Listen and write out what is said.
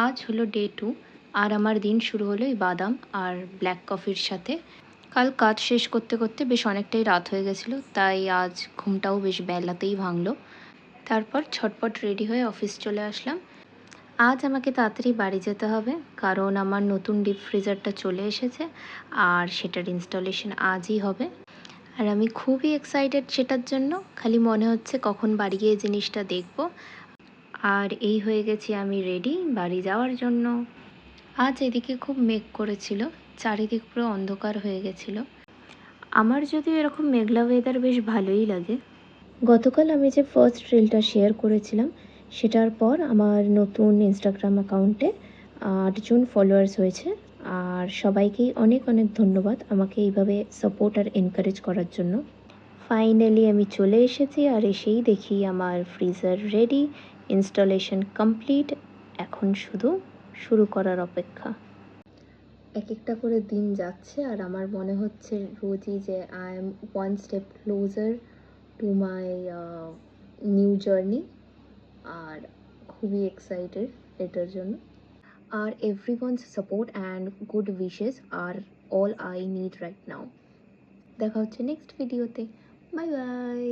আজ হলো ডে 2 আর আমার দিন শুরু হলো এই বাদাম আর ব্ল্যাক কফির সাথে। কাল কাজ শেষ করতে করতে বেশ অনেকটাই রাত হয়ে গেছিলো, তাই আজ ঘুমটাও বেশ বেলাতেই ভাঙলো। তারপর ছটপট রেডি হয়ে অফিস চলে আসলাম। আজ আমাকে তাড়াতাড়ি বাড়ি যেতে হবে, কারণ আমার নতুন ডিপ ফ্রিজারটা চলে এসেছে আর সেটার ইনস্টলেশন আজই হবে। আর আমি খুবই এক্সাইটেড সেটার জন্য, খালি মনে হচ্ছে কখন বাড়ি গিয়ে জিনিসটা দেখব। আর এই হয়ে গেছি আমি রেডি বাড়ি যাওয়ার জন্য। আজ এদিকে খুব মেঘ করেছিল, চারিদিক পুরো অন্ধকার হয়ে গেছিল। আমার যদিও এরকম মেঘলা ওয়েদার বেশ ভালোই লাগে। গতকাল আমি যে ফার্স্ট রিলটা শেয়ার করেছিলাম, সেটার পর আমার নতুন ইনস্টাগ্রাম অ্যাকাউন্টে 8 জন ফলোয়ার্স হয়েছে। আর সবাইকেই অনেক অনেক ধন্যবাদ আমাকে এইভাবে সাপোর্ট আর এনকারেজ করার জন্য। ফাইনালি আমি চলে এসেছি আর এসেই দেখি আমার ফ্রিজার রেডি, ইনস্টলেশন কমপ্লিট। এখন শুধু শুরু করার অপেক্ষা। এক একটা করে দিন যাচ্ছে আর আমার মনে হচ্ছে রোজই যে I am one step closer to my new journey. আর খুবই এক্সাইটেড এটার জন্য। আর everyone's support and good wishes আর all I need right now. দেখা হচ্ছে নেক্সট ভিডিওতে। Bye by.